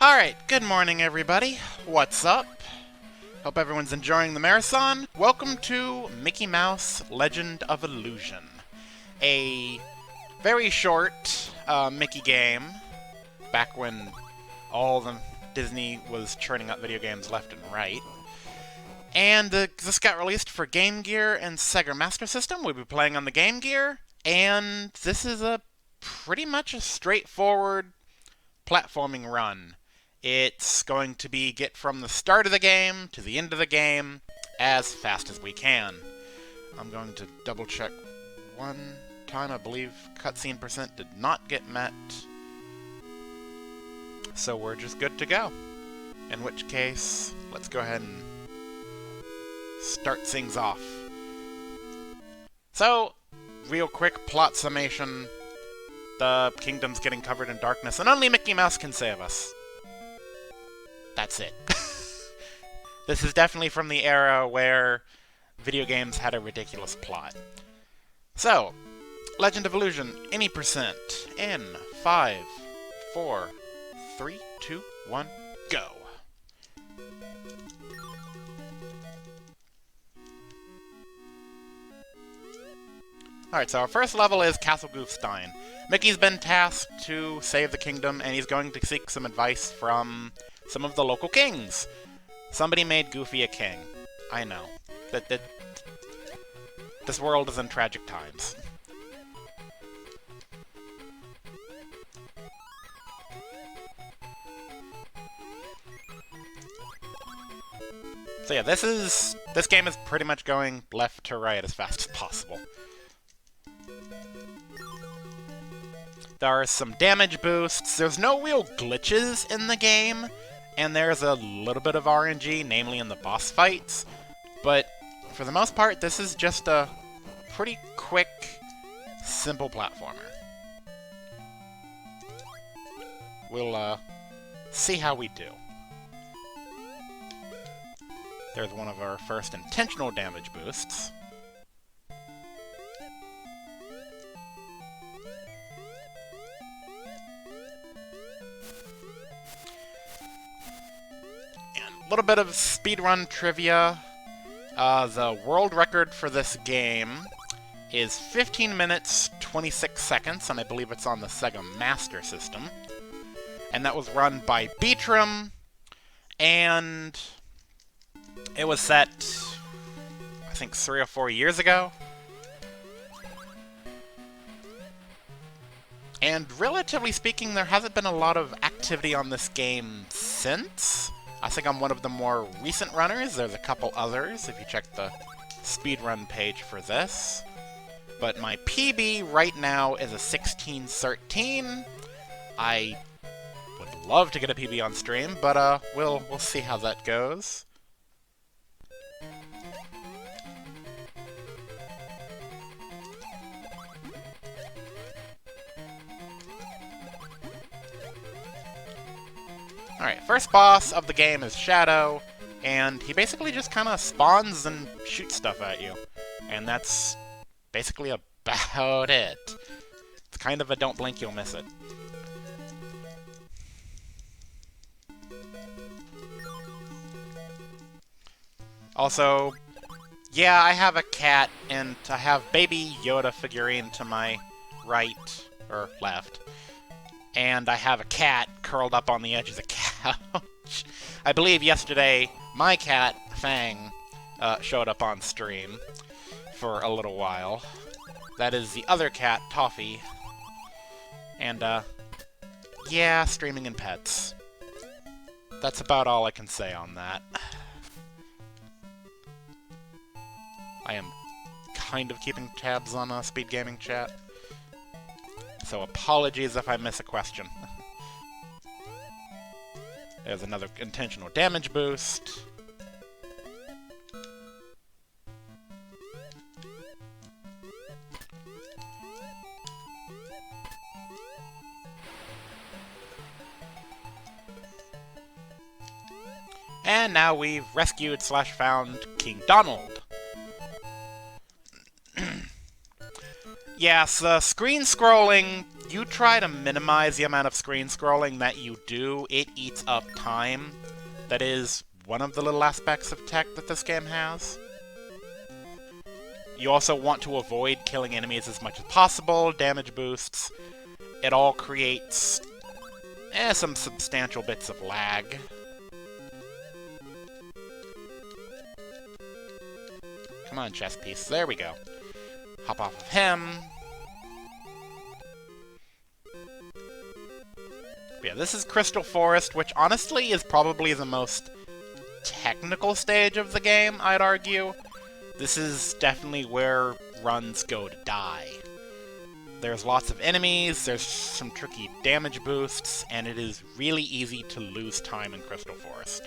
Alright, good morning everybody. What's up? Hope everyone's enjoying the marathon. Welcome to Mickey Mouse Legend of Illusion. A very short Mickey game, back when all the Disney was churning out video games left and right. And this got released for Game Gear and Sega Master System. We'll be playing on the Game Gear, and this is pretty much a straightforward platforming run. It's going to be get from the start of the game to the end of the game as fast as we can. I'm going to double check one time. I believe cutscene percent did not get met. So we're just good to go. In which case, let's go ahead and start things off. So, real quick plot summation. The kingdom's getting covered in darkness, and only Mickey Mouse can save us. That's it. This is definitely from the era where video games had a ridiculous plot. So, Legend of Illusion, any percent, in 5, 4, 3, 2, 1, go. Alright, so our first level is Castle Kufstein. Mickey's been tasked to save the kingdom, and he's going to seek some advice from some of the local kings. Somebody made Goofy a king. I know. This world is in tragic times. So yeah, this game is pretty much going left to right as fast as possible. There are some damage boosts. There's no real glitches in the game, and there's a little bit of RNG, namely in the boss fights. But for the most part, this is just a pretty quick, simple platformer. We'll see how we do. There's one of our first intentional damage boosts. A little bit of speedrun trivia. The world record for this game is 15 minutes, 26 seconds, and I believe it's on the Sega Master System. And that was run by Beatram, and it was set, I think, 3 or 4 years ago. And relatively speaking, there hasn't been a lot of activity on this game since. I think I'm one of the more recent runners. There's a couple others, if you check the speedrun page for this. But my PB right now is a 16:13. I would love to get a PB on stream, but we'll see how that goes. Alright, first boss of the game is Shadow, and he basically just kind of spawns and shoots stuff at you. And that's basically about it. It's kind of a don't blink, you'll miss it. Also, yeah, I have a cat, and I have Baby Yoda figurine to my right, or left. And I have a cat curled up on the edge of the couch. I believe yesterday, my cat, Fang, showed up on stream for a little while. That is the other cat, Toffee. And, yeah, streaming and pets. That's about all I can say on that. I am kind of keeping tabs on SpeedGaming chat. So apologies if I miss a question. There's another intentional damage boost. And now we've rescued / found King Donald. Yes, screen scrolling you try to minimize the amount of screen scrolling that you do, it eats up time. That is one of the little aspects of tech that this game has. You also want to avoid killing enemies as much as possible, damage boosts. It all creates some substantial bits of lag. Come on, chess piece. There we go. Hop off of him. But yeah, this is Crystal Forest, which honestly is probably the most technical stage of the game, I'd argue. This is definitely where runs go to die. There's lots of enemies, there's some tricky damage boosts, and it is really easy to lose time in Crystal Forest.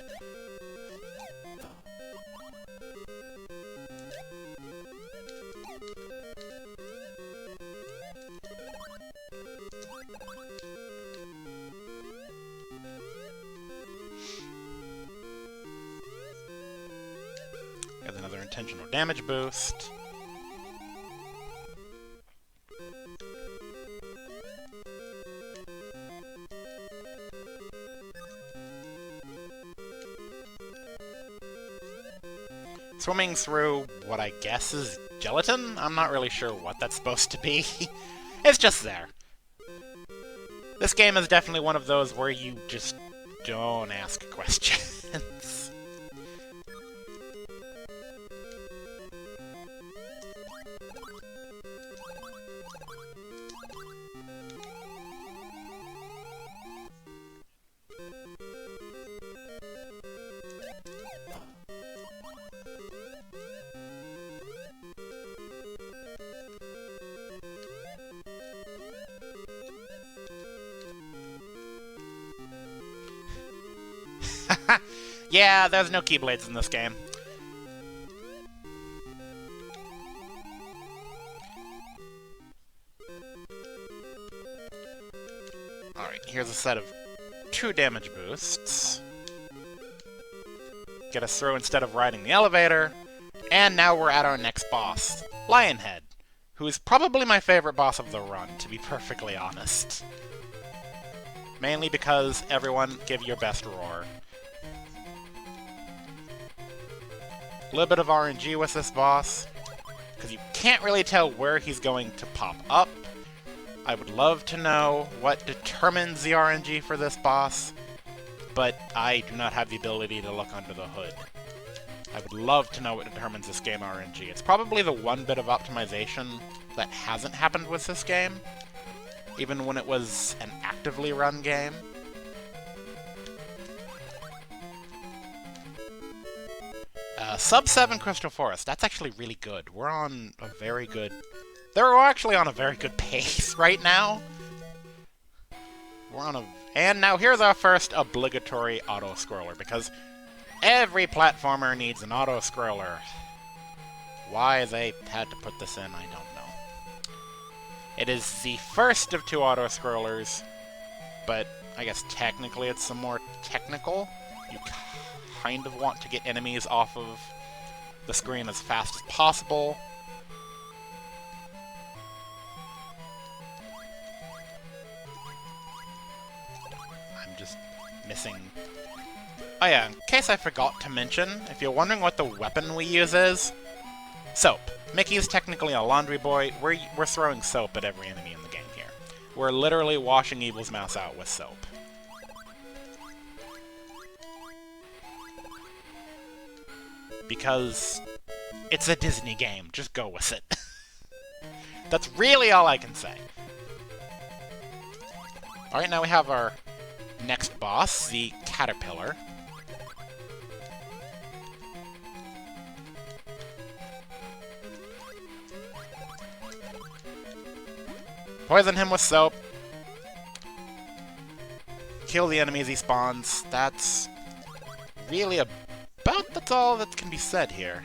There's another intentional damage boost. Swimming through what I guess is gelatin? I'm not really sure what that's supposed to be. It's just there. This game is definitely one of those where you just don't ask questions. Yeah, there's no Keyblades in this game. Alright, here's a set of 2 damage boosts. Get us through instead of riding the elevator. And now we're at our next boss, Lionhead, who is probably my favorite boss of the run, to be perfectly honest. Mainly because everyone give your best roar. A little bit of RNG with this boss, because you can't really tell where he's going to pop up. I would love to know what determines the RNG for this boss, but I do not have the ability to look under the hood. I would love to know what determines this game RNG. It's probably the one bit of optimization that hasn't happened with this game, even when it was an actively run game. Sub 7 Crystal Forest. That's actually really good. We're on a very good... They're actually on a very good pace right now. We're on a... And now here's our first obligatory auto-scroller, because every platformer needs an auto-scroller. Why they had to put this in, I don't know. It is the first of 2 auto-scrollers, but I guess technically it's some more technical. You kind of want to get enemies off of the screen as fast as possible. I'm just missing... Oh yeah, in case I forgot to mention, if you're wondering what the weapon we use is, soap. Mickey is technically a laundry boy. We're throwing soap at every enemy in the game here. We're literally washing Evil's Mouse out with soap. Because it's a Disney game. Just go with it. That's really all I can say. Alright, now we have our next boss, the Caterpillar. Poison him with soap. Kill the enemies he spawns. That's really that's all that can be said here.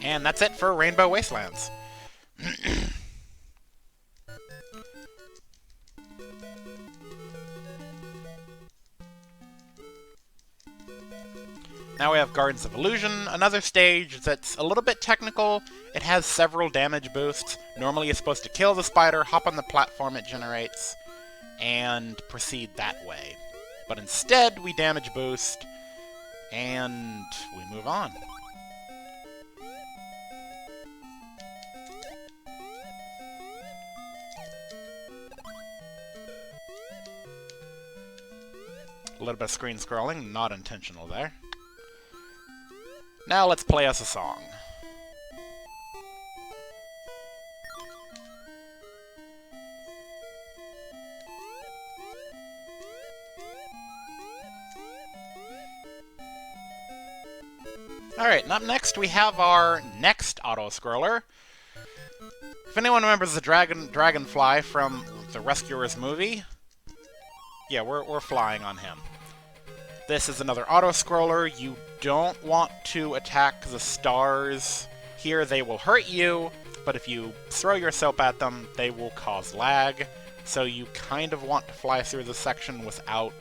And that's it for Rainbow Wastelands. Now we have Gardens of Illusion, another stage that's a little bit technical. It has several damage boosts. Normally you're supposed to kill the spider, hop on the platform it generates, and proceed that way. But instead, we damage boost, and we move on. A little bit of screen scrolling, not intentional there. Now let's play us a song. Alright, and up next we have our next auto-scroller. If anyone remembers the Dragonfly from the Rescuers movie, yeah, we're flying on him. This is another auto-scroller. You don't want to attack the stars. Here they will hurt you, but if you throw your soap at them, they will cause lag. So you kind of want to fly through the section without,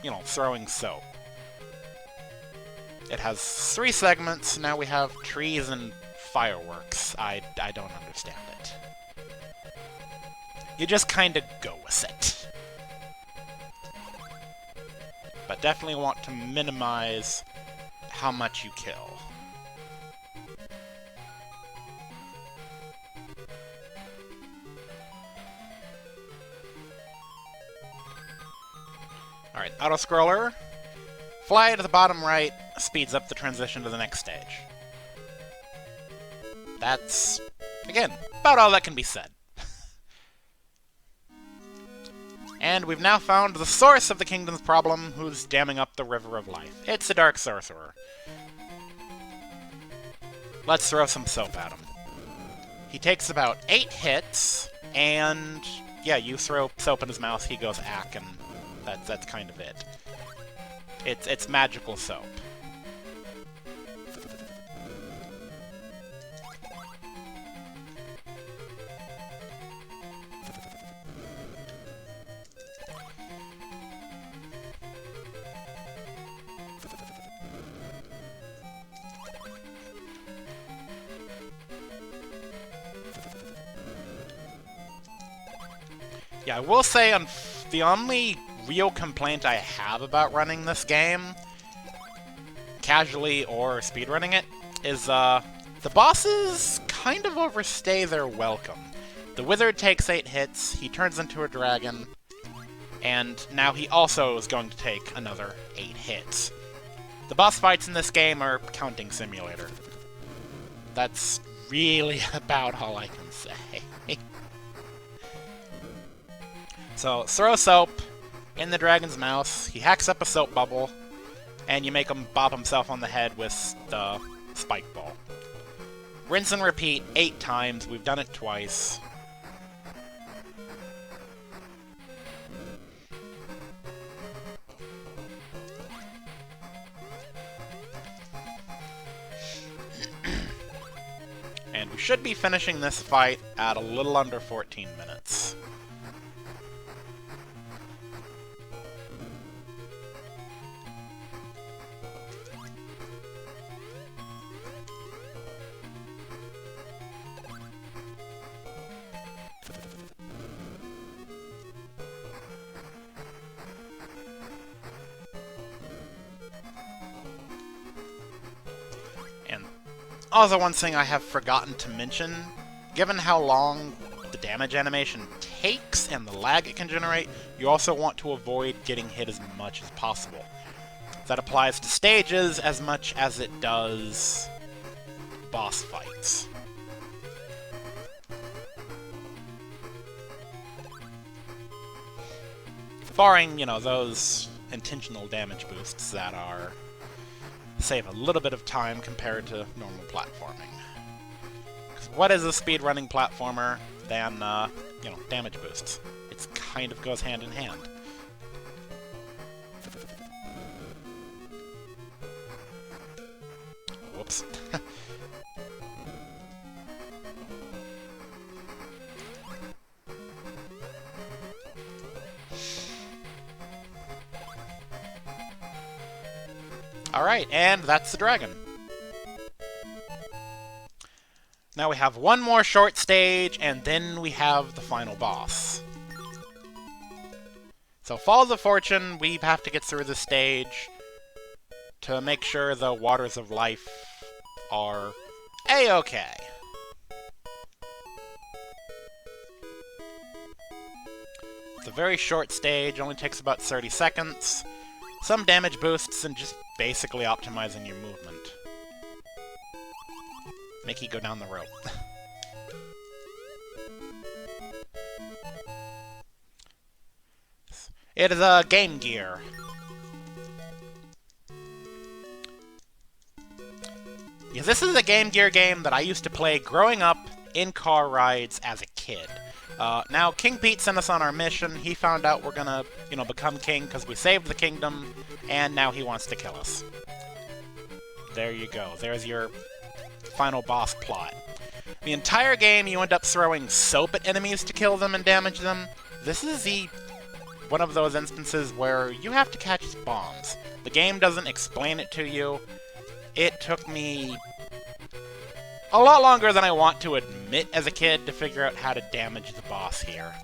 you know, throwing soap. It has 3 segments. Now we have trees and fireworks. I don't understand it. You just kind of go with it. But definitely want to minimize how much you kill. Alright, auto-scroller. Fly to the bottom right, speeds up the transition to the next stage. That's, again, about all that can be said. And we've now found the source of the kingdom's problem, who's damming up the river of life. It's the Dark Sorcerer. Let's throw some soap at him. He takes about 8 hits, and yeah, you throw soap in his mouth, he goes ack, and that's kind of it. It's magical soap. Yeah, I will say the only real complaint I have about running this game, casually or speedrunning it, is the bosses kind of overstay their welcome. The wizard takes 8 hits, he turns into a dragon, and now he also is going to take another 8 hits. The boss fights in this game are counting simulator. That's really about all I can say. So, throw soap in the dragon's mouth, he hacks up a soap bubble, and you make him bop himself on the head with the spike ball. Rinse and repeat 8 times, we've done it twice. And we should be finishing this fight at a little under 14 minutes. Also, one thing I have forgotten to mention, given how long the damage animation takes and the lag it can generate, you also want to avoid getting hit as much as possible. That applies to stages as much as it does boss fights. Barring, you know, those intentional damage boosts that are save a little bit of time compared to normal platforming. Because what is a speedrunning platformer than, you know, damage boosts? It kind of goes hand in hand. Whoops. Alright, and that's the dragon. Now we have one more short stage, and then we have the final boss. So Falls of Fortune, we have to get through the stage to make sure the Waters of Life are A-okay. It's a very short stage, only takes about 30 seconds. Some damage boosts and just basically optimizing your movement. Make you go down the rope. It is a Game Gear. Yeah, this is a Game Gear game that I used to play growing up in car rides as a kid. Now, King Pete sent us on our mission. He found out we're gonna, become king because we saved the kingdom, and now he wants to kill us. There you go. There's your final boss plot. The entire game, you end up throwing soap at enemies to kill them and damage them. This is one of those instances where you have to catch bombs. The game doesn't explain it to you. It took me a lot longer than I want to admit as a kid to figure out how to damage the boss here.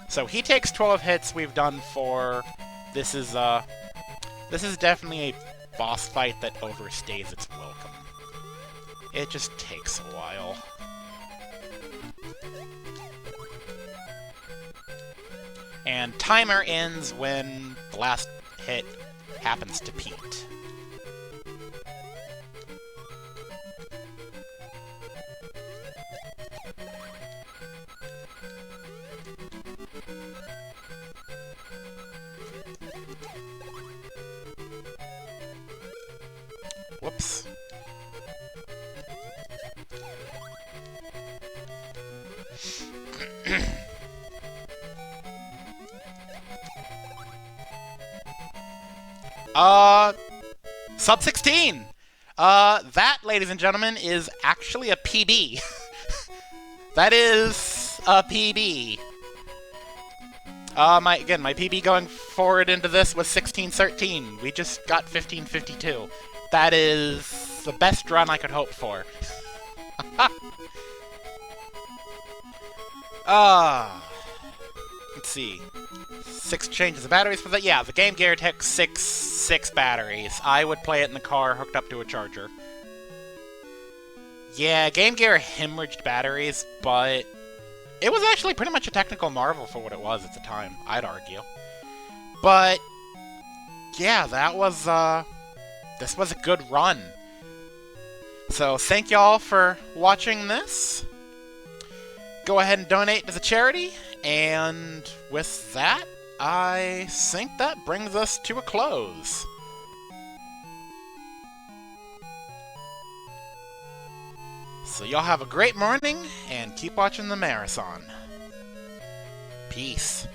So he takes 12 hits. We've done 4. This is definitely a boss fight that overstays its welcome. It just takes a while. And timer ends when the last hit happens to Pete. Whoops. Sub 16! That, ladies and gentlemen, is actually a PB. That is a PB. My PB going forward into this was 1613. We just got 1552. That is the best run I could hope for. Let's see. 6 changes of batteries for that. Yeah, the Game Gear takes six batteries. I would play it in the car hooked up to a charger. Yeah, Game Gear hemorrhaged batteries, but it was actually pretty much a technical marvel for what it was at the time, I'd argue. But yeah, this was a good run. So thank y'all for watching this. Go ahead and donate to the charity, and with that, I think that brings us to a close. So y'all have a great morning, and keep watching the marathon. Peace.